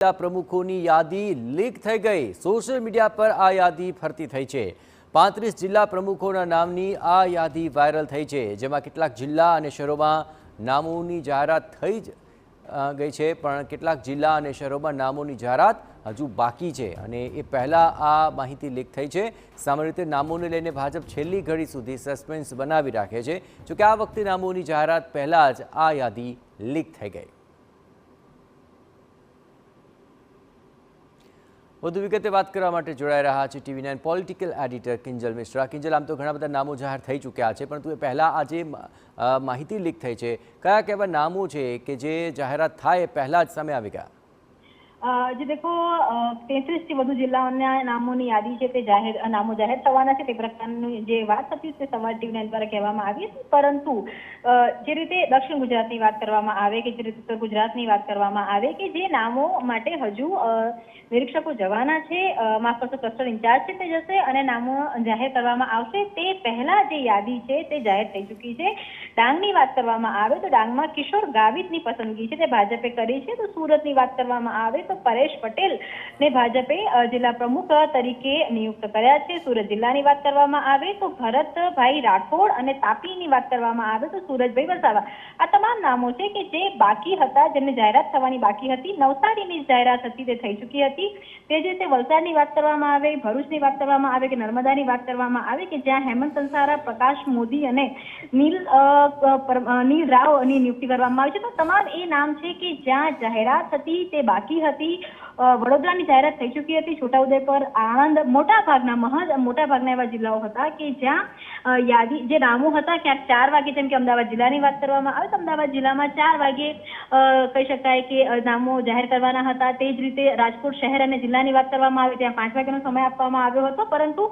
જિલ્લા પ્રમુખોની યાદી લીક થઈ ગઈ। સોશિયલ મીડિયા પર આ યાદી ફરતી થઈ છે। 35 જિલ્લા પ્રમુખોના નામની આ યાદી વાયરલ થઈ છે, જેમાં કેટલાક જિલ્લા અને શહેરોમાં નામોની જાહેરાત થઈ ગઈ છે, પણ કેટલાક જિલ્લા અને શહેરોમાં નામોની જાહેરાત હજુ બાકી છે અને એ પહેલા આ માહિતી લીક થઈ છે। સામાન્ય રીતે નામોને લઈને ભાજપ છેલ્લી ઘડી સુધી સસ્પેન્સ બનાવી રાખે છે, જોકે આ વખતે નામોની જાહેરાત પહેલા જ આ યાદી લીક થઈ ગઈ। વધુ વિગતે વાત કરવા માટે જોડાઈ રહ્યા છે TV9 political editor Kinjal Mishra. Kinjal, આમ તો ઘણા બધા નામો જાહેર થઈ ચૂક્યા છે, પરંતુ એ પહેલાં આજે માહિતી લીક થઈ છે, કયા કેવા નામો છે કે જે જાહેરાત થાય એ પહેલાં જ સામે આવી ગયા? जी देखो 33 થી વધુ જિલ્લાઓના નામોની યાદી છે તે નામો જાહેર થવાના છે તે પ્રકારની જે વાત હતી તે સવાર TV9 દ્વારા કહેવામાં આવી હતી, પરંતુ જે રીતે દક્ષિણ ગુજરાતની વાત કરવામાં આવે કે જે રીતે ઉત્તર ગુજરાતની વાત કરવામાં આવે કે જે નામો માટે હજુ નિરીક્ષકો જવાના છે, માફ કરશો ક્લસ્ટર ઇન્ચાર્જ છે તે જશે અને નામો જાહેર કરવામાં આવશે તે પહેલા જે યાદી છે તે જાહેર થઈ ચૂકી છે। ડાંગની વાત કરવામાં આવે તો ડાંગમાં કિશોર ગાવિતની પસંદગી છે તે ભાજપે કરી છે। તો સુરતની વાત કરવામાં આવે તો પરેશ પટેલ ને ભાજપે જિલ્લા પ્રમુખ તરીકે નિયુક્ત કર્યા છે। સુરત જિલ્લાની વાત કરવામાં આવે તો ભરતભાઈ રાઠોડ અને તાપીની વાત કરવામાં આવે તો સુરજભાઈ વસાવા। આ તમામ નામો છે કે જે બાકી હતા, જેમને જાહેરાત થવાની બાકી હતી। નવસારીની જાહેરાત હતી તે થઈ ચૂકી હતી। તે જ રીતે વલસાડની વાત કરવામાં આવે, ભરૂચની વાત કરવામાં આવે કે નર્મદાની વાત કરવામાં આવે કે જ્યાં હેમંત કંસારા, પ્રકાશ મોદી અને નીલ રાવની નિયુક્તિ કરવામાં આવી છે। તો તમામ એ નામ છે કે જ્યાં જાહેરાત હતી તે બાકી હતી। વડોદરાની જાહેરાત થઈ ચૂકી હતી। છોટાઉદેપુર, આણંદ મોટાભાગના એવા જિલ્લાઓ હતા કે જ્યાં યાદી જે નામો હતા ક્યાંક 4 વાગે, જેમ કે અમદાવાદ જિલ્લાની વાત કરવામાં આવે તો અમદાવાદ જિલ્લામાં 4 વાગે કહી શકાય કે નામો જાહેર કરવાના હતા। તે જ રીતે રાજકોટ શહેર અને જિલ્લાની વાત કરવામાં આવે ત્યાં 5 વાગ્યાનો સમય આપવામાં આવ્યો હતો, પરંતુ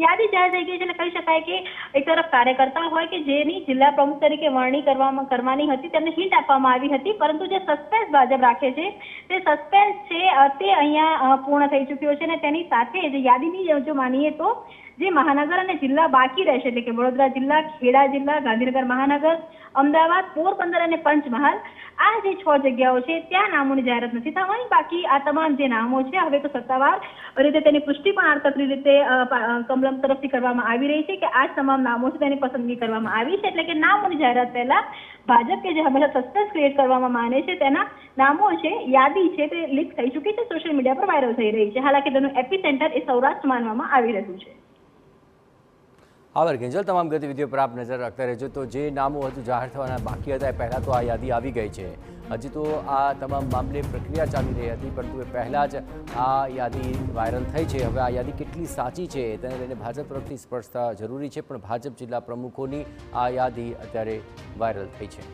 યાદી જાહેર થઈ ગઈ છે અને કહી શકાય કે એક તરફ કાર્યકર્તા હોય કે જેની જિલ્લા પ્રમુખ તરીકે વરણી કરવાની હતી તેમને હિન્ટ આપવામાં આવી હતી, પરંતુ જે સસ્પેન્સ ભાજપ રાખે છે તે સસ્પેન્સ છે તે અહીંયા પૂર્ણ થઈ ચૂક્યો છે અને તેની સાથે જ યાદીની જો માનીએ તો જે મહાનગર અને જિલ્લા બાકી રહેશે એટલે કે વડોદરા જિલ્લા, ખેડા જિલ્લા, ગાંધીનગર મહાનગર, અમદાવાદ, પોરબંદર અને પંચમહાલ, આ જે 6 જગ્યાઓ છે ત્યાં નામોની જાહેરાત નથી થવાની। બાકી આ તમામ જે નામો છે હવે તો સત્તાવાર રીતે તેની પુષ્ટિ પણ આડકતરી રીતે કમલમ તરફથી કરવામાં આવી રહી છે કે આ તમામ નામો છે તેની પસંદગી કરવામાં આવી છે। એટલે કે નામોની જાહેરાત પહેલા ભાજપ કે જે હંમેશા સસ્પેન્સ ક્રિએટ કરવામાં માને છે તેના નામો છે, યાદી છે તે લીક થઈ ચૂકી છે, સોશિયલ મીડિયા પર વાયરલ થઈ રહી છે। હાલાકી તેનું એપિસેન્ટર એ સૌરાષ્ટ્ર માનવામાં આવી રહ્યું છે। આભાર કિંજલ, તમામ ગતિવિધિઓ પર આપ નજર રાખતા રહેજો। તો જે નામો હજુ જાહેર થવાના બાકી હતા એ પહેલાં તો આ યાદી આવી ગઈ છે, હજી તો આ તમામ મામલે પ્રક્રિયા ચાલી રહી હતી, પરંતુ એ પહેલાં જ આ યાદી વાયરલ થઈ છે। હવે આ યાદી કેટલી સાચી છે તેને લઈને ભાજપ તરફથી સ્પષ્ટતા જરૂરી છે, પણ ભાજપ જિલ્લા પ્રમુખોની આ યાદી અત્યારે વાયરલ થઈ છે।